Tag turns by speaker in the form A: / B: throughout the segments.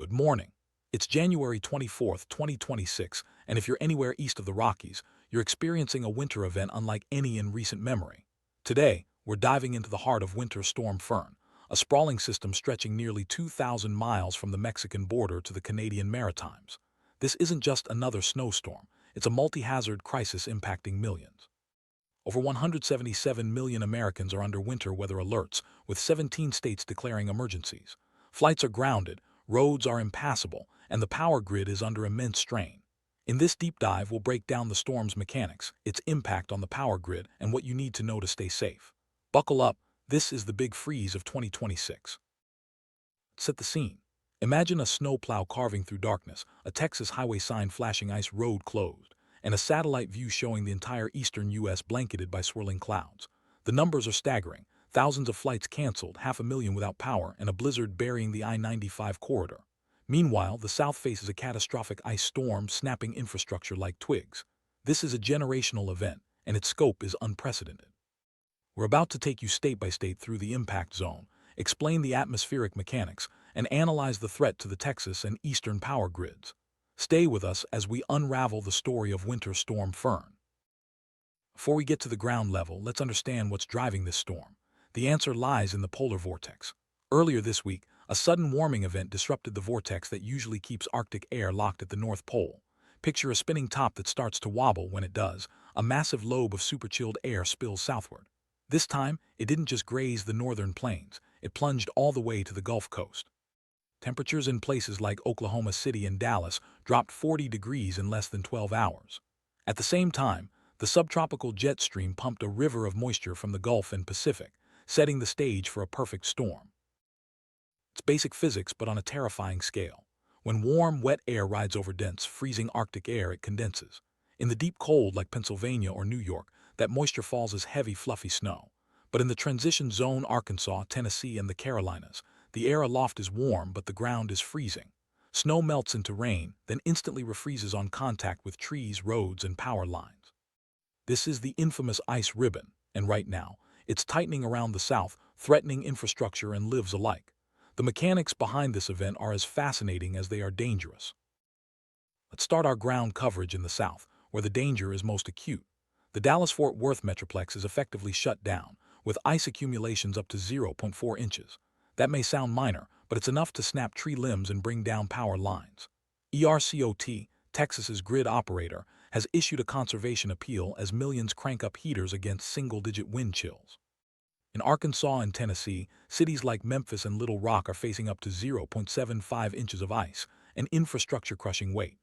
A: Good morning. It's January 24th, 2026, and if you're anywhere east of the Rockies, you're experiencing a winter event unlike any in recent memory. Today, we're diving into the heart of Winter Storm Fern, a sprawling system stretching nearly 2,000 miles from the Mexican border to the Canadian Maritimes. This isn't just another snowstorm, it's a multi-hazard crisis impacting millions. Over 177 million Americans are under winter weather alerts, with 17 states declaring emergencies. Flights are grounded, roads are impassable, and the power grid is under immense strain. In this deep dive, we'll break down the storm's mechanics, its impact on the power grid, and what you need to know to stay safe. Buckle up, this is the big freeze of 2026. Set the scene. Imagine a snowplow carving through darkness, a Texas highway sign flashing ice road closed, and a satellite view showing the entire eastern U.S. blanketed by swirling clouds. The numbers are staggering. Thousands of flights canceled, 500,000 without power, and a blizzard burying the I-95 corridor. Meanwhile, the South faces a catastrophic ice storm snapping infrastructure like twigs. This is a generational event, and its scope is unprecedented. We're about to take you state by state through the impact zone, explain the atmospheric mechanics, and analyze the threat to the Texas and eastern power grids. Stay with us as we unravel the story of Winter Storm Fern. Before we get to the ground level, let's understand what's driving this storm. The answer lies in the polar vortex. Earlier this week, a sudden warming event disrupted the vortex that usually keeps Arctic air locked at the North Pole. Picture a spinning top that starts to wobble when it does. A massive lobe of super-chilled air spills southward. This time, it didn't just graze the northern plains, it plunged all the way to the Gulf Coast. Temperatures in places like Oklahoma City and Dallas dropped 40 degrees in less than 12 hours. At the same time, the subtropical jet stream pumped a river of moisture from the Gulf and Pacific, setting the stage for a perfect storm. It's basic physics, but on a terrifying scale. When warm, wet air rides over dense, freezing Arctic air, it condenses. In the deep cold like Pennsylvania or New York, that moisture falls as heavy, fluffy snow. But in the transition zone, Arkansas, Tennessee, and the Carolinas, the air aloft is warm, but the ground is freezing. Snow melts into rain, then instantly refreezes on contact with trees, roads, and power lines. This is the infamous ice ribbon, and right now, it's tightening around the South, threatening infrastructure and lives alike. The mechanics behind this event are as fascinating as they are dangerous. Let's start our ground coverage in the South, where the danger is most acute. The Dallas-Fort Worth Metroplex is effectively shut down, with ice accumulations up to 0.4 inches. That may sound minor, but it's enough to snap tree limbs and bring down power lines. ERCOT, Texas's grid operator, has issued a conservation appeal as millions crank up heaters against single-digit wind chills. In Arkansas and Tennessee, cities like Memphis and Little Rock are facing up to 0.75 inches of ice, an infrastructure-crushing weight.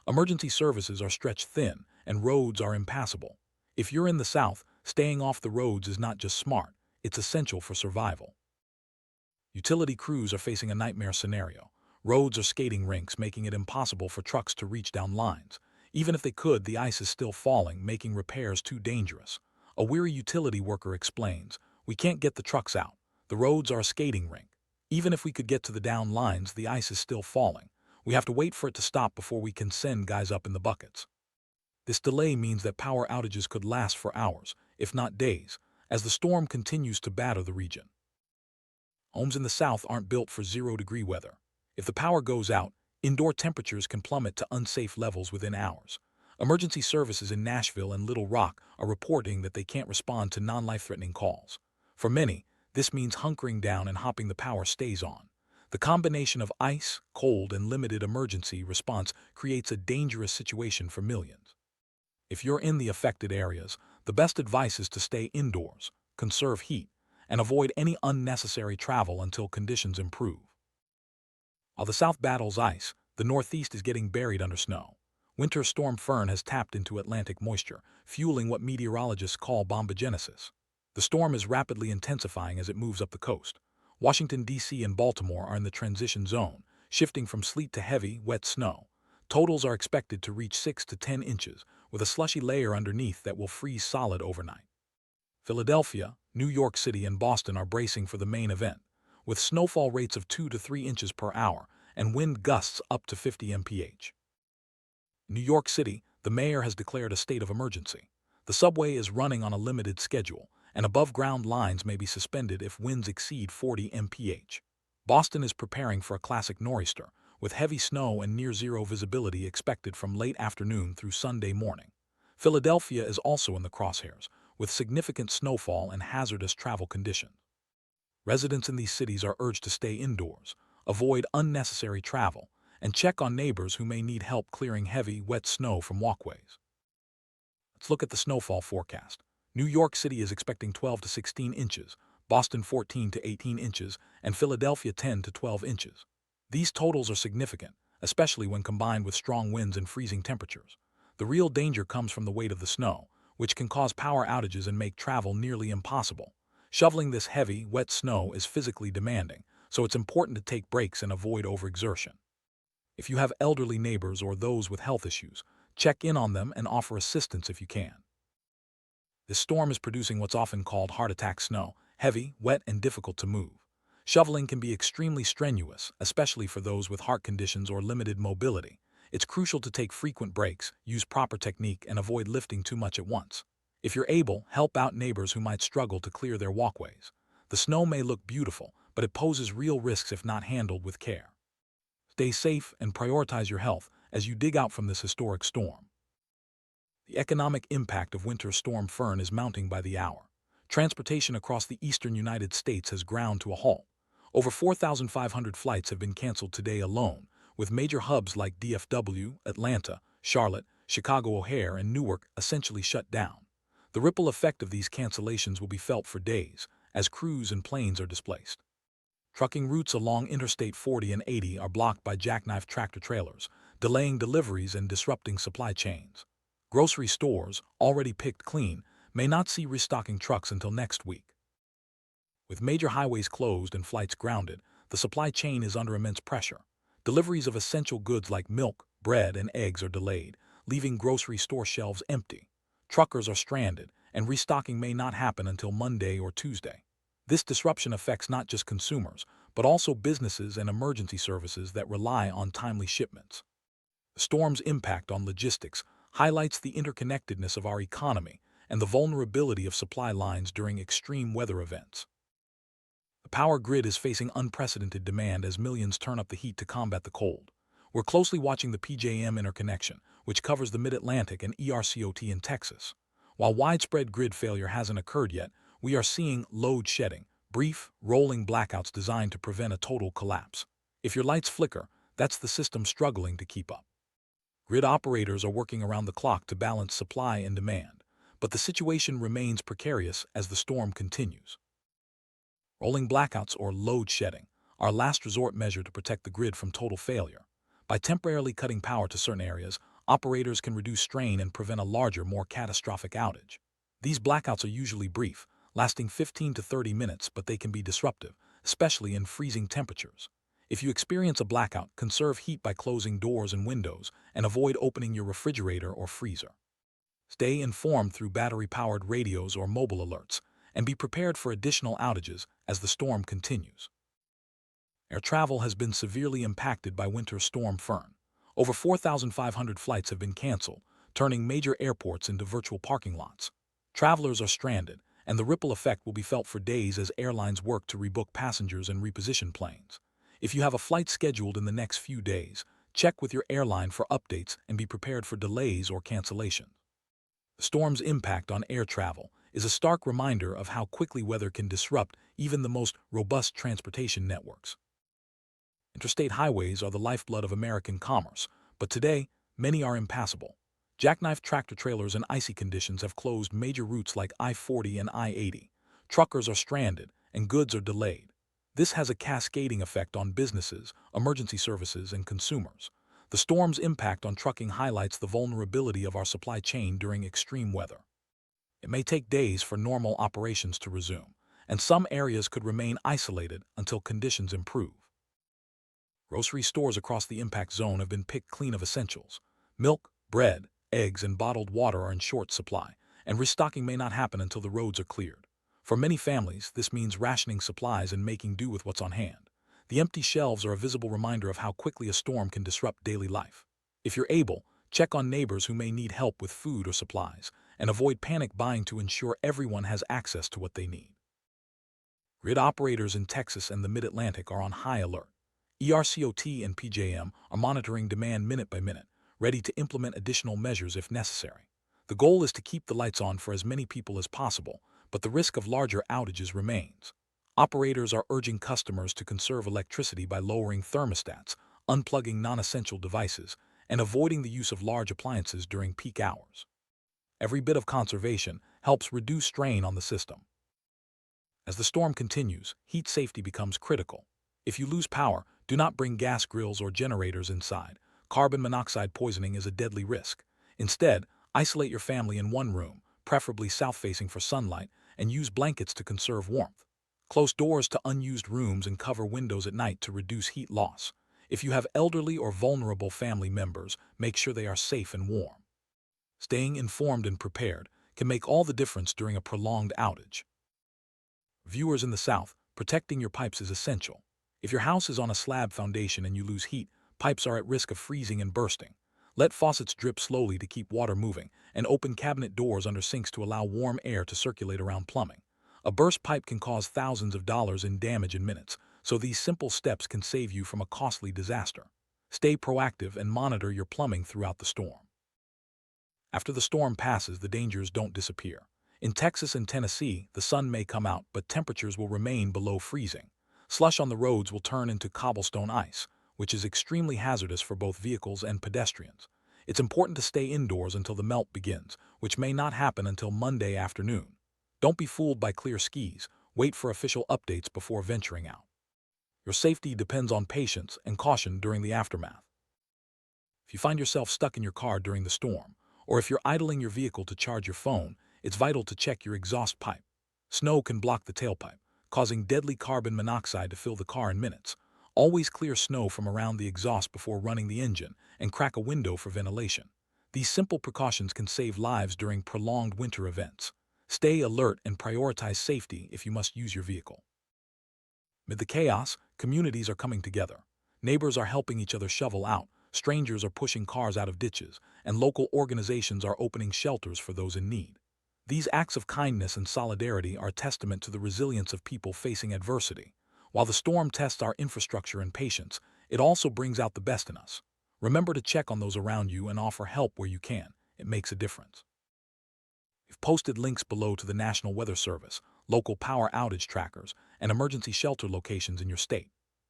A: Emergency services are stretched thin, and roads are impassable. If you're in the South, staying off the roads is not just smart, it's essential for survival. Utility crews are facing a nightmare scenario. Roads are skating rinks, making it impossible for trucks to reach down lines. Even if they could, the ice is still falling, making repairs too dangerous. A weary utility worker explains, "We can't get the trucks out. The roads are a skating rink. Even if we could get to the down lines, the ice is still falling. We have to wait for it to stop before we can send guys up in the buckets." This delay means that power outages could last for hours, if not days, as the storm continues to batter the region. Homes in the South aren't built for 0-degree weather. If the power goes out, indoor temperatures can plummet to unsafe levels within hours. Emergency services in Nashville and Little Rock are reporting that they can't respond to non-life-threatening calls. For many, this means hunkering down and hoping the power stays on. The combination of ice, cold, and limited emergency response creates a dangerous situation for millions. If you're in the affected areas, the best advice is to stay indoors, conserve heat, and avoid any unnecessary travel until conditions improve. While the South battles ice, the Northeast is getting buried under snow. Winter Storm Fern has tapped into Atlantic moisture, fueling what meteorologists call bombogenesis. The storm is rapidly intensifying as it moves up the coast. Washington, D.C. and Baltimore are in the transition zone, shifting from sleet to heavy, wet snow. Totals are expected to reach 6 to 10 inches, with a slushy layer underneath that will freeze solid overnight. Philadelphia, New York City, and Boston are bracing for the main event, with snowfall rates of 2 to 3 inches per hour and wind gusts up to 50 mph. In New York City, the mayor has declared a state of emergency. The subway is running on a limited schedule, and above-ground lines may be suspended if winds exceed 40 mph. Boston is preparing for a classic nor'easter, with heavy snow and near-zero visibility expected from late afternoon through Sunday morning. Philadelphia is also in the crosshairs, with significant snowfall and hazardous travel conditions. Residents in these cities are urged to stay indoors, avoid unnecessary travel, and check on neighbors who may need help clearing heavy, wet snow from walkways. Let's look at the snowfall forecast. New York City is expecting 12 to 16 inches, Boston 14 to 18 inches, and Philadelphia 10 to 12 inches. These totals are significant, especially when combined with strong winds and freezing temperatures. The real danger comes from the weight of the snow, which can cause power outages and make travel nearly impossible. Shoveling this heavy, wet snow is physically demanding, so it's important to take breaks and avoid overexertion. If you have elderly neighbors or those with health issues, check in on them and offer assistance if you can. This storm is producing what's often called heart attack snow, heavy, wet, and difficult to move. Shoveling can be extremely strenuous, especially for those with heart conditions or limited mobility. It's crucial to take frequent breaks, use proper technique, and avoid lifting too much at once. If you're able, help out neighbors who might struggle to clear their walkways. The snow may look beautiful, but it poses real risks if not handled with care. Stay safe and prioritize your health as you dig out from this historic storm. The economic impact of Winter Storm Fern is mounting by the hour. Transportation across the eastern United States has ground to a halt. Over 4,500 flights have been canceled today alone, with major hubs like DFW, Atlanta, Charlotte, Chicago O'Hare, and Newark essentially shut down. The ripple effect of these cancellations will be felt for days, as crews and planes are displaced. Trucking routes along Interstate 40 and 80 are blocked by jackknife tractor-trailers, delaying deliveries and disrupting supply chains. Grocery stores, already picked clean, may not see restocking trucks until next week. With major highways closed and flights grounded, the supply chain is under immense pressure. Deliveries of essential goods like milk, bread, and eggs are delayed, leaving grocery store shelves empty. Truckers are stranded, and restocking may not happen until Monday or Tuesday. This disruption affects not just consumers, but also businesses and emergency services that rely on timely shipments. The storm's impact on logistics highlights the interconnectedness of our economy and the vulnerability of supply lines during extreme weather events. The power grid is facing unprecedented demand as millions turn up the heat to combat the cold. We're closely watching the PJM interconnection, which covers the Mid-Atlantic and ERCOT in Texas. While widespread grid failure hasn't occurred yet, we are seeing load shedding, brief, rolling blackouts designed to prevent a total collapse. If your lights flicker, that's the system struggling to keep up. Grid operators are working around the clock to balance supply and demand, but the situation remains precarious as the storm continues. Rolling blackouts, or load shedding, are a last resort measure to protect the grid from total failure. By temporarily cutting power to certain areas, operators can reduce strain and prevent a larger, more catastrophic outage. These blackouts are usually brief, lasting 15 to 30 minutes, but they can be disruptive, especially in freezing temperatures. If you experience a blackout, conserve heat by closing doors and windows and avoid opening your refrigerator or freezer. Stay informed through battery-powered radios or mobile alerts, and be prepared for additional outages as the storm continues. Air travel has been severely impacted by Winter Storm Fern. Over 4,500 flights have been canceled, turning major airports into virtual parking lots. Travelers are stranded, and the ripple effect will be felt for days as airlines work to rebook passengers and reposition planes. If you have a flight scheduled in the next few days, check with your airline for updates and be prepared for delays or cancellations. The storm's impact on air travel is a stark reminder of how quickly weather can disrupt even the most robust transportation networks. Interstate highways are the lifeblood of American commerce, but today, many are impassable. Jackknife tractor-trailers and icy conditions have closed major routes like I-40 and I-80. Truckers are stranded, and goods are delayed. This has a cascading effect on businesses, emergency services, and consumers. The storm's impact on trucking highlights the vulnerability of our supply chain during extreme weather. It may take days for normal operations to resume, and some areas could remain isolated until conditions improve. Grocery stores across the impact zone have been picked clean of essentials. Milk, bread, eggs, and bottled water are in short supply, and restocking may not happen until the roads are cleared. For many families, this means rationing supplies and making do with what's on hand. The empty shelves are a visible reminder of how quickly a storm can disrupt daily life. If you're able, check on neighbors who may need help with food or supplies, and avoid panic buying to ensure everyone has access to what they need. Grid operators in Texas and the Mid-Atlantic are on high alert. ERCOT and PJM are monitoring demand minute by minute, ready to implement additional measures if necessary. The goal is to keep the lights on for as many people as possible, but the risk of larger outages remains. Operators are urging customers to conserve electricity by lowering thermostats, unplugging non-essential devices, and avoiding the use of large appliances during peak hours. Every bit of conservation helps reduce strain on the system. As the storm continues, heat safety becomes critical. If you lose power, do not bring gas grills or generators inside. Carbon monoxide poisoning is a deadly risk. Instead, isolate your family in one room, preferably south-facing for sunlight, and use blankets to conserve warmth. Close doors to unused rooms and cover windows at night to reduce heat loss. If you have elderly or vulnerable family members, make sure they are safe and warm. Staying informed and prepared can make all the difference during a prolonged outage. Viewers in the South, protecting your pipes is essential. If your house is on a slab foundation and you lose heat, pipes are at risk of freezing and bursting. Let faucets drip slowly to keep water moving, and open cabinet doors under sinks to allow warm air to circulate around plumbing. A burst pipe can cause thousands of dollars in damage in minutes, so these simple steps can save you from a costly disaster. Stay proactive and monitor your plumbing throughout the storm. After the storm passes, the dangers don't disappear. In Texas and Tennessee, the sun may come out, but temperatures will remain below freezing. Slush on the roads will turn into cobblestone ice, which is extremely hazardous for both vehicles and pedestrians. It's important to stay indoors until the melt begins, which may not happen until Monday afternoon. Don't be fooled by clear skies. Wait for official updates before venturing out. Your safety depends on patience and caution during the aftermath. If you find yourself stuck in your car during the storm, or if you're idling your vehicle to charge your phone, it's vital to check your exhaust pipe. Snow can block the tailpipe, causing deadly carbon monoxide to fill the car in minutes. Always clear snow from around the exhaust before running the engine, and crack a window for ventilation. These simple precautions can save lives during prolonged winter events. Stay alert and prioritize safety if you must use your vehicle. Amid the chaos, communities are coming together. Neighbors are helping each other shovel out, strangers are pushing cars out of ditches, and local organizations are opening shelters for those in need. These acts of kindness and solidarity are a testament to the resilience of people facing adversity. While the storm tests our infrastructure and patience, it also brings out the best in us. Remember to check on those around you and offer help where you can. It makes a difference. We've posted links below to the National Weather Service, local power outage trackers, and emergency shelter locations in your state.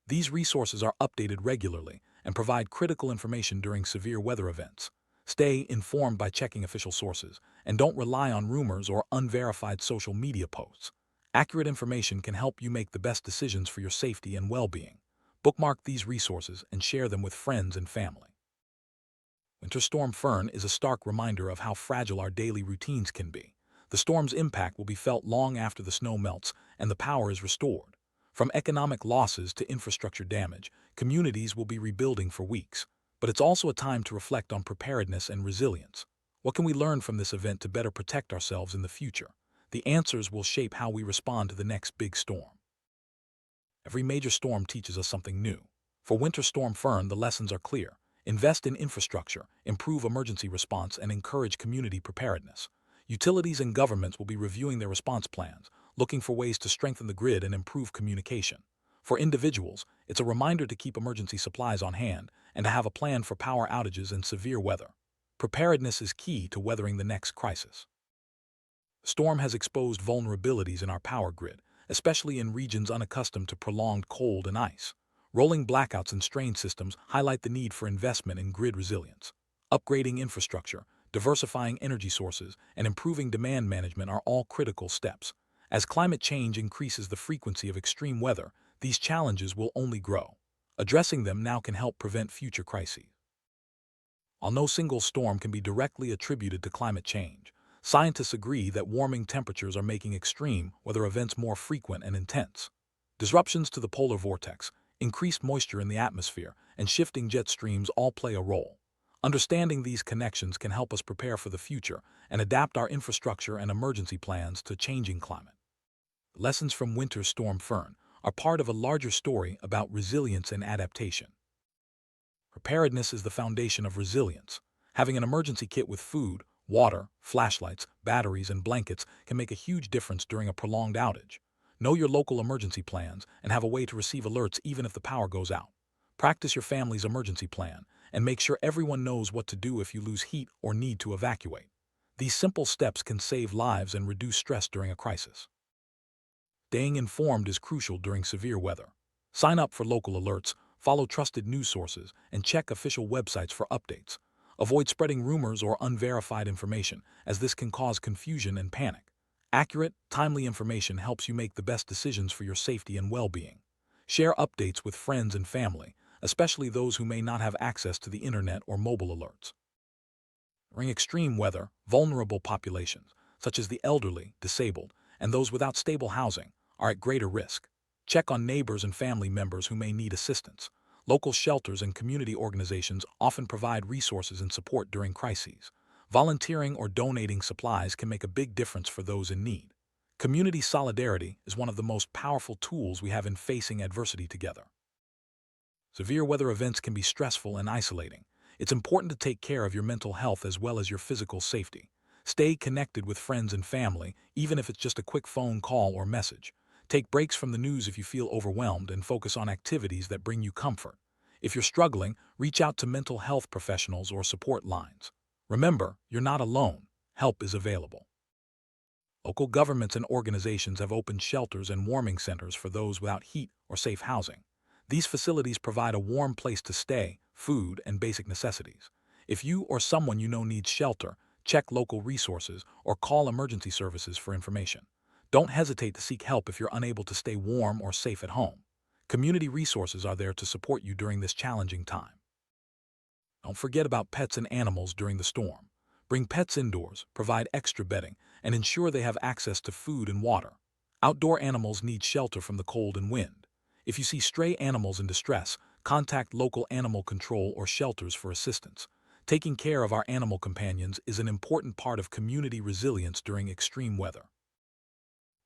A: These resources are updated regularly and provide critical information during severe weather events. Stay informed by checking official sources, and don't rely on rumors or unverified social media posts. Accurate information can help you make the best decisions for your safety and well-being. Bookmark these resources and share them with friends and family. Winter Storm Fern is a stark reminder of how fragile our daily routines can be. The storm's impact will be felt long after the snow melts and the power is restored. From economic losses to infrastructure damage, communities will be rebuilding for weeks. But it's also a time to reflect on preparedness and resilience. What can we learn from this event to better protect ourselves in the future? The answers will shape how we respond to the next big storm. Every major storm teaches us something new. For Winter Storm Fern, the lessons are clear. Invest in infrastructure, improve emergency response, and encourage community preparedness. Utilities and governments will be reviewing their response plans, looking for ways to strengthen the grid and improve communication. For individuals, it's a reminder to keep emergency supplies on hand and to have a plan for power outages and severe weather. Preparedness is key to weathering the next crisis. The storm has exposed vulnerabilities in our power grid, especially in regions unaccustomed to prolonged cold and ice. Rolling blackouts and strained systems highlight the need for investment in grid resilience. Upgrading infrastructure, diversifying energy sources, and improving demand management are all critical steps. As climate change increases the frequency of extreme weather, these challenges will only grow. Addressing them now can help prevent future crises. While no single storm can be directly attributed to climate change, scientists agree that warming temperatures are making extreme weather events more frequent and intense. Disruptions to the polar vortex, increased moisture in the atmosphere, and shifting jet streams all play a role. Understanding these connections can help us prepare for the future and adapt our infrastructure and emergency plans to changing climate. Lessons from Winter Storm Fern are part of a larger story about resilience and adaptation. Preparedness is the foundation of resilience. Having an emergency kit with food, water, flashlights, batteries, and blankets can make a huge difference during a prolonged outage. Know your local emergency plans and have a way to receive alerts even if the power goes out. Practice your family's emergency plan, and make sure everyone knows what to do if you lose heat or need to evacuate. These simple steps can save lives and reduce stress during a crisis. Staying informed is crucial during severe weather. Sign up for local alerts, follow trusted news sources, and check official websites for updates. Avoid spreading rumors or unverified information, as this can cause confusion and panic. Accurate, timely information helps you make the best decisions for your safety and well-being. Share updates with friends and family, especially those who may not have access to the internet or mobile alerts. During extreme weather, vulnerable populations, such as the elderly, disabled, and those without stable housing, are at greater risk. Check on neighbors and family members who may need assistance. Local shelters and community organizations often provide resources and support during crises. Volunteering or donating supplies can make a big difference for those in need. Community solidarity is one of the most powerful tools we have in facing adversity together. Severe weather events can be stressful and isolating. It's important to take care of your mental health as well as your physical safety. Stay connected with friends and family, even if it's just a quick phone call or message. Take breaks from the news if you feel overwhelmed and focus on activities that bring you comfort. If you're struggling, reach out to mental health professionals or support lines. Remember, you're not alone. Help is available. Local governments and organizations have opened shelters and warming centers for those without heat or safe housing. These facilities provide a warm place to stay, food, and basic necessities. If you or someone you know needs shelter, check local resources or call emergency services for information. Don't hesitate to seek help if you're unable to stay warm or safe at home. Community resources are there to support you during this challenging time. Don't forget about pets and animals during the storm. Bring pets indoors, provide extra bedding, and ensure they have access to food and water. Outdoor animals need shelter from the cold and wind. If you see stray animals in distress, contact local animal control or shelters for assistance. Taking care of our animal companions is an important part of community resilience during extreme weather.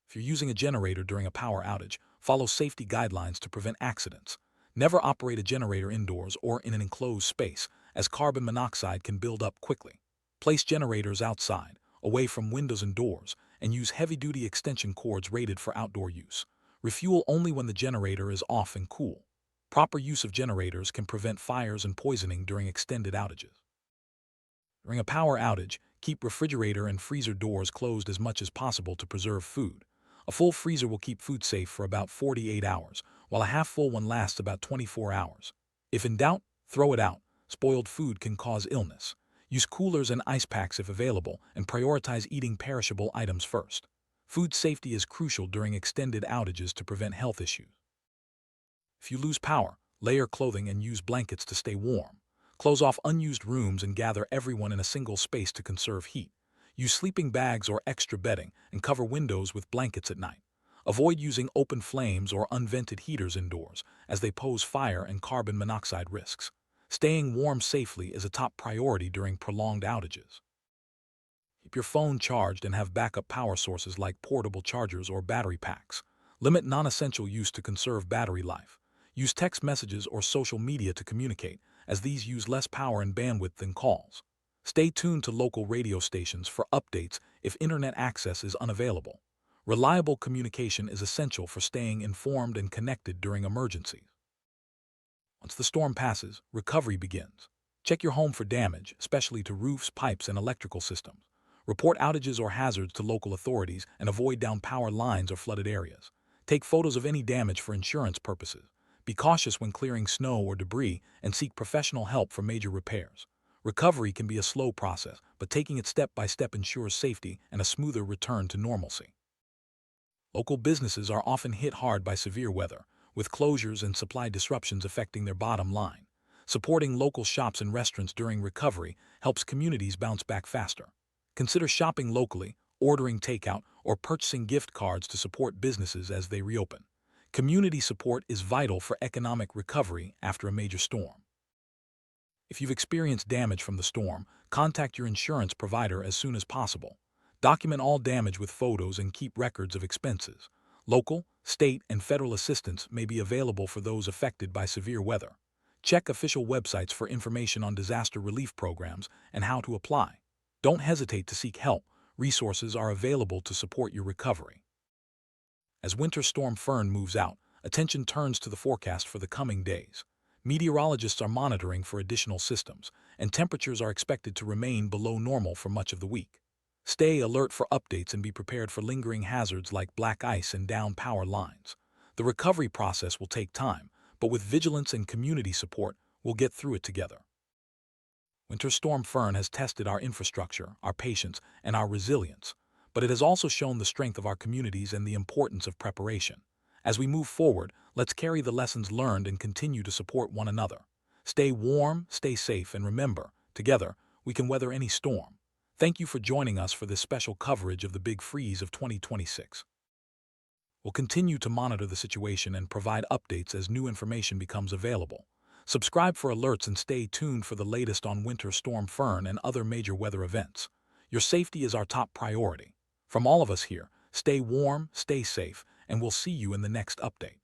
A: If you're using a generator during a power outage, follow safety guidelines to prevent accidents. Never operate a generator indoors or in an enclosed space, as carbon monoxide can build up quickly. Place generators outside, away from windows and doors, and use heavy-duty extension cords rated for outdoor use. Refuel only when the generator is off and cool. Proper use of generators can prevent fires and poisoning during extended outages. During a power outage, keep refrigerator and freezer doors closed as much as possible to preserve food. A full freezer will keep food safe for about 48 hours, while a half-full one lasts about 24 hours. If in doubt, throw it out. Spoiled food can cause illness. Use coolers and ice packs if available, and prioritize eating perishable items first. Food safety is crucial during extended outages to prevent health issues. If you lose power, layer clothing and use blankets to stay warm. Close off unused rooms and gather everyone in a single space to conserve heat. Use sleeping bags or extra bedding and cover windows with blankets at night. Avoid using open flames or unvented heaters indoors, as they pose fire and carbon monoxide risks. Staying warm safely is a top priority during prolonged outages. Keep your phone charged and have backup power sources like portable chargers or battery packs. Limit non-essential use to conserve battery life. Use text messages or social media to communicate, as these use less power and bandwidth than calls. Stay tuned to local radio stations for updates if internet access is unavailable. Reliable communication is essential for staying informed and connected during emergencies. Once the storm passes, recovery begins. Check your home for damage, especially to roofs, pipes, and electrical systems. Report outages or hazards to local authorities and avoid down power lines or flooded areas. Take photos of any damage for insurance purposes. Be cautious when clearing snow or debris and seek professional help for major repairs. Recovery can be a slow process, but taking it step by step ensures safety and a smoother return to normalcy. Local businesses are often hit hard by severe weather, with closures and supply disruptions affecting their bottom line. Supporting local shops and restaurants during recovery helps communities bounce back faster. Consider shopping locally, ordering takeout, or purchasing gift cards to support businesses as they reopen. Community support is vital for economic recovery after a major storm. If you've experienced damage from the storm, contact your insurance provider as soon as possible. Document all damage with photos and keep records of expenses. Local, state, and federal assistance may be available for those affected by severe weather. Check official websites for information on disaster relief programs and how to apply. Don't hesitate to seek help. Resources are available to support your recovery. As Winter Storm Fern moves out, attention turns to the forecast for the coming days. Meteorologists are monitoring for additional systems, and temperatures are expected to remain below normal for much of the week. Stay alert for updates and be prepared for lingering hazards like black ice and downed power lines. The recovery process will take time, but with vigilance and community support, we'll get through it together. Winter Storm Fern has tested our infrastructure, our patience, and our resilience, but it has also shown the strength of our communities and the importance of preparation. As we move forward, let's carry the lessons learned and continue to support one another. Stay warm, stay safe, and remember, together, we can weather any storm. Thank you for joining us for this special coverage of the Big Freeze of 2026. We'll continue to monitor the situation and provide updates as new information becomes available. Subscribe for alerts and stay tuned for the latest on Winter Storm Fern and other major weather events. Your safety is our top priority. From all of us here, stay warm, stay safe, and we'll see you in the next update.